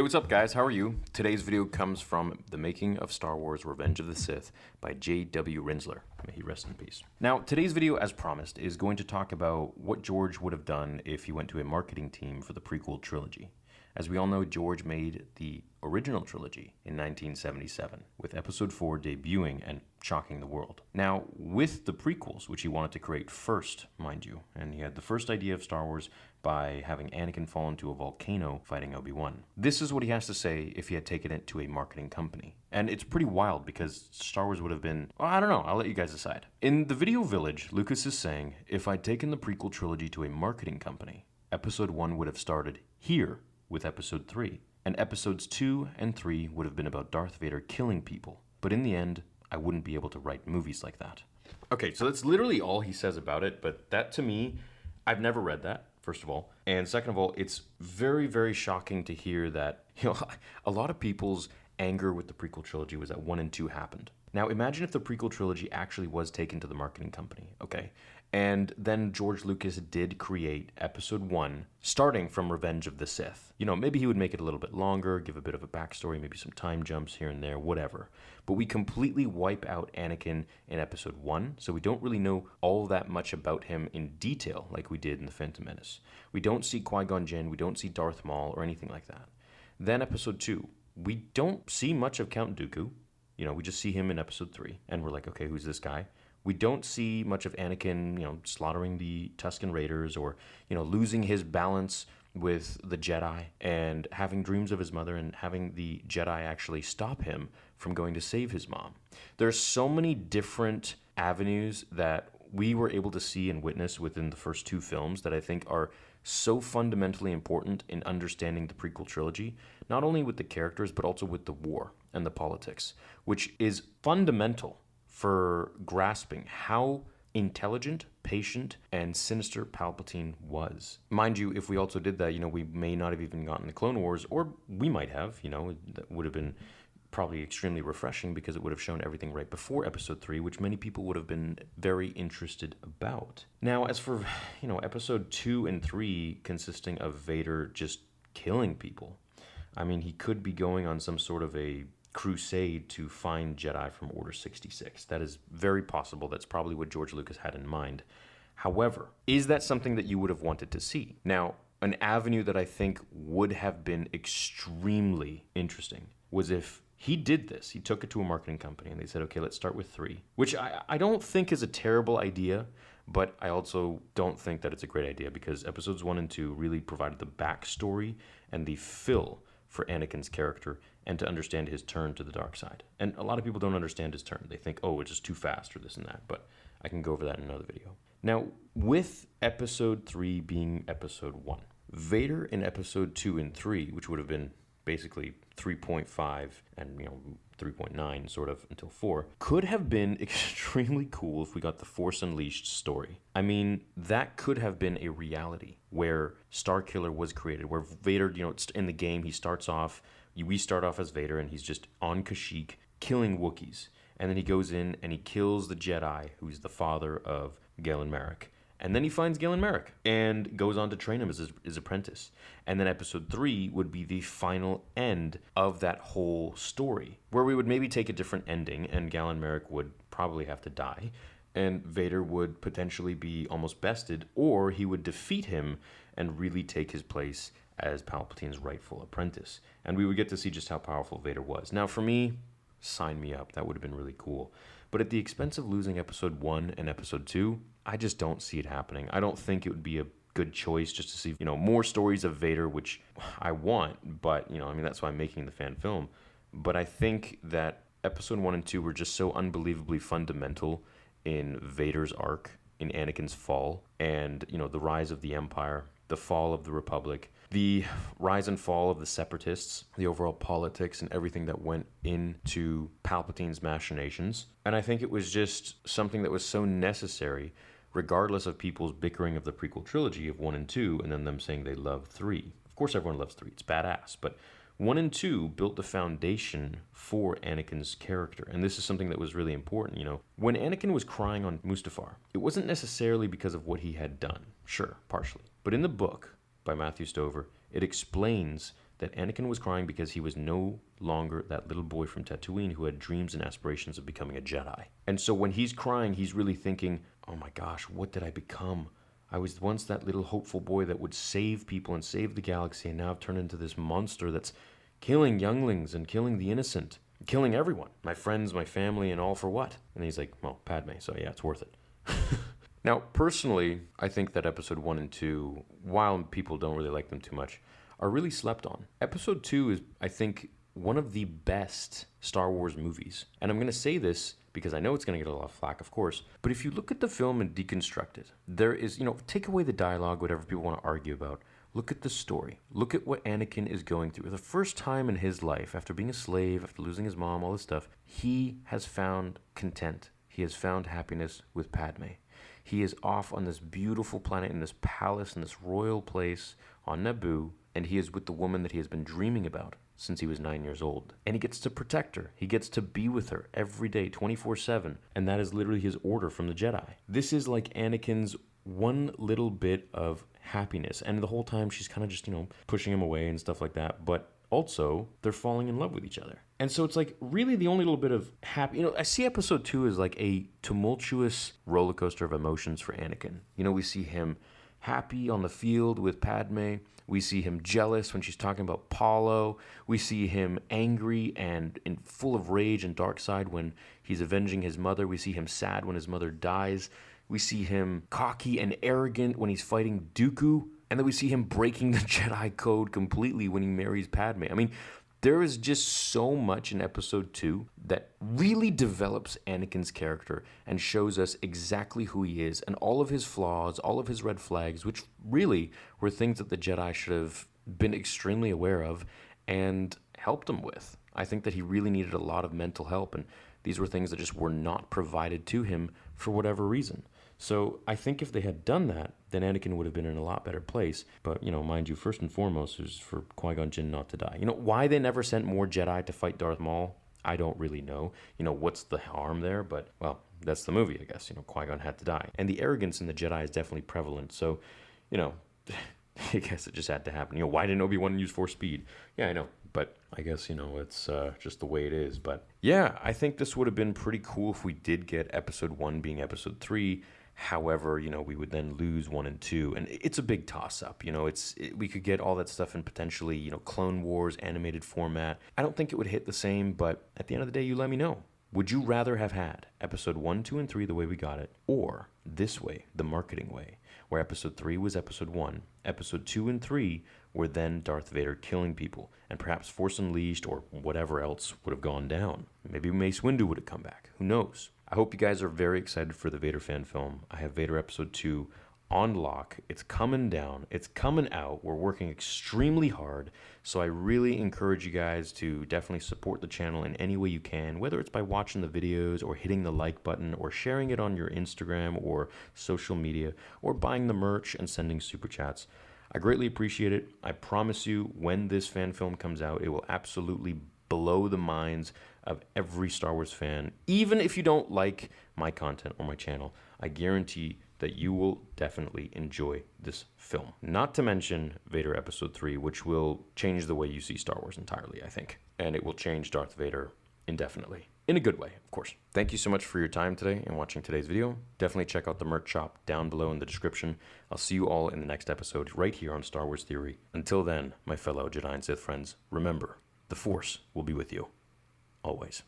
Hey, what's up guys? How are you? Today's video comes from The Making of Star Wars Revenge of the Sith by J.W. Rinsler. May he rest in peace. Now, today's video, as promised, is going to talk about what George would have done if he went to a marketing team for the prequel trilogy. As we all know, George made the original trilogy in 1977, with Episode 4 debuting and shocking the world. Now, with the prequels, which he wanted to create first, mind you, and he had the first idea of Star Wars by having Anakin fall into a volcano fighting Obi-Wan. This is what he has to say if he had taken it to a marketing company. And it's pretty wild because Star Wars would have been, well, I don't know, I'll let you guys decide. In the video village, Lucas is saying, if I'd taken the prequel trilogy to a marketing company, Episode 1 would have started here with Episode 3. And Episodes 2 and 3 would have been about Darth Vader killing people. But in the end, I wouldn't be able to write movies like that. Okay, so that's literally all he says about it, but that to me, I've never read that, first of all. And second of all, it's very, very shocking to hear that, a lot of people's anger with the prequel trilogy was that 1 and 2 happened. Now imagine if the prequel trilogy actually was taken to the marketing company, okay? And then George Lucas did create Episode 1, starting from Revenge of the Sith. Maybe he would make it a little bit longer, give a bit of a backstory, maybe some time jumps here and there, whatever. But we completely wipe out Anakin in Episode 1, so we don't really know all that much about him in detail like we did in The Phantom Menace. We don't see Qui-Gon Jinn, we don't see Darth Maul or anything like that. Then Episode 2, we don't see much of Count Dooku. We just see him in Episode 3, and we're like, okay, who's this guy? We don't see much of Anakin, slaughtering the Tusken Raiders or, losing his balance with the Jedi and having dreams of his mother and having the Jedi actually stop him from going to save his mom. There's so many different avenues that we were able to see and witness within the first 2 films that I think are so fundamentally important in understanding the prequel trilogy, not only with the characters, but also with the war and the politics, which is fundamental for grasping how intelligent, patient, and sinister Palpatine was. Mind you, if we also did that, we may not have even gotten the Clone Wars, or we might have, that would have been probably extremely refreshing because it would have shown everything right before Episode 3, which many people would have been very interested about. Now, as for, Episode 2 and 3 consisting of Vader just killing people, he could be going on some sort of a crusade to find Jedi from Order 66. That is very possible. That's probably what George Lucas had in mind. However, is that something that you would have wanted to see? Now, an avenue that I think would have been extremely interesting was if he did this. He took it to a marketing company and they said, okay, let's start with 3, which I don't think is a terrible idea, but I also don't think that it's a great idea because Episodes 1 and 2 really provided the backstory and the fill for Anakin's character and to understand his turn to the dark side. And a lot of people don't understand his turn. They think, oh, it's just too fast or this and that, but I can go over that in another video. Now, with Episode 3 being Episode 1, Vader in Episode 2 and 3, which would have been basically 3.5 and 3.9 sort of until 4, could have been extremely cool if we got the Force Unleashed story. That could have been a reality where Starkiller was created, where Vader, in the game, we start off as Vader and he's just on Kashyyyk killing Wookiees. And then he goes in and he kills the Jedi, who's the father of Galen Marek. And then he finds Galen Marek and goes on to train him as his apprentice. And then Episode 3 would be the final end of that whole story, where we would maybe take a different ending and Galen Marek would probably have to die. And Vader would potentially be almost bested, or he would defeat him and really take his place as Palpatine's rightful apprentice. And we would get to see just how powerful Vader was. Now, for me, sign me up. That would have been really cool. But at the expense of losing Episode 1 and Episode 2, I just don't see it happening. I don't think it would be a good choice just to see, more stories of Vader, which I want, but, that's why I'm making the fan film. But I think that Episode 1 and 2 were just so unbelievably fundamental in Vader's arc, in Anakin's fall, and, the rise of the Empire, the fall of the Republic, the rise and fall of the Separatists, the overall politics and everything that went into Palpatine's machinations. And I think it was just something that was so necessary, regardless of people's bickering of the prequel trilogy of 1 and 2, and then them saying they love 3. Of course everyone loves 3, it's badass, but 1 and 2 built the foundation for Anakin's character, and this is something that was really important, When Anakin was crying on Mustafar, it wasn't necessarily because of what he had done. Sure, partially. But in the book by Matthew Stover, it explains that Anakin was crying because he was no longer that little boy from Tatooine who had dreams and aspirations of becoming a Jedi. And so when he's crying, he's really thinking, oh my gosh, what did I become? I was once that little hopeful boy that would save people and save the galaxy, and now I've turned into this monster that's killing younglings and killing the innocent, killing everyone, my friends, my family, and all for what? And he's like, well, Padme, so yeah, it's worth it. Now, personally, I think that episode 1 and 2, while people don't really like them too much, are really slept on. Episode 2 is, I think, one of the best Star Wars movies. And I'm going to say this because I know it's going to get a lot of flack, of course. But if you look at the film and deconstruct it, there is, take away the dialogue, whatever people want to argue about. Look at the story. Look at what Anakin is going through. For the first time in his life, after being a slave, after losing his mom, all this stuff, he has found content. He has found happiness with Padme. He is off on this beautiful planet, in this palace, in this royal place on Naboo, and he is with the woman that he has been dreaming about since he was 9 years old. And he gets to protect her. He gets to be with her every day, 24/7, and that is literally his order from the Jedi. This is like Anakin's one little bit of happiness, and the whole time she's kind of just, pushing him away and stuff like that, but also they're falling in love with each other. And so it's like really the only little bit of happy, I see episode 2 as like a tumultuous roller coaster of emotions for Anakin. We see him happy on the field with Padme. We see him jealous when she's talking about Paulo. We see him angry and full of rage and dark side when he's avenging his mother. We see him sad when his mother dies. We see him cocky and arrogant when he's fighting Dooku. And then we see him breaking the Jedi code completely when he marries Padme. I mean, there is just so much in episode 2 that really develops Anakin's character and shows us exactly who he is and all of his flaws, all of his red flags, which really were things that the Jedi should have been extremely aware of and helped him with. I think that he really needed a lot of mental help, and these were things that just were not provided to him for whatever reason. So I think if they had done that, then Anakin would have been in a lot better place. But, mind you, first and foremost is for Qui-Gon Jinn not to die. Why they never sent more Jedi to fight Darth Maul, I don't really know. What's the harm there? But, well, that's the movie, I guess. Qui-Gon had to die. And the arrogance in the Jedi is definitely prevalent. So, I guess it just had to happen. Why didn't Obi-Wan use Force speed? Yeah, I know. But I guess, it's just the way it is. But, yeah, I think this would have been pretty cool if we did get episode 1 being episode 3. However, we would then lose 1 and 2, and it's a big toss-up. We could get all that stuff in potentially, Clone Wars animated format. I don't think it would hit the same, but at the end of the day, you let me know. Would you rather have had episode 1, 2, and 3 the way we got it, or this way, the marketing way, where episode 3 was episode 1, episode 2 and 3 were then Darth Vader killing people, and perhaps Force Unleashed or whatever else would have gone down. Maybe Mace Windu would have come back. Who knows? I hope you guys are very excited for the Vader fan film. I have Vader episode 2 on lock. It's coming down. It's coming out. We're working extremely hard. So I really encourage you guys to definitely support the channel in any way you can, whether it's by watching the videos or hitting the like button or sharing it on your Instagram or social media or buying the merch and sending super chats. I greatly appreciate it. I promise you, when this fan film comes out, it will absolutely blow the minds of every Star Wars fan. Even if you don't like my content or my channel, I guarantee that you will definitely enjoy this film. Not to mention Vader Episode 3, which will change the way you see Star Wars entirely, I think. And it will change Darth Vader indefinitely. In a good way, of course. Thank you so much for your time today and watching today's video. Definitely check out the merch shop down below in the description. I'll see you all in the next episode right here on Star Wars Theory. Until then, my fellow Jedi and Sith friends, remember, the Force will be with you. Always.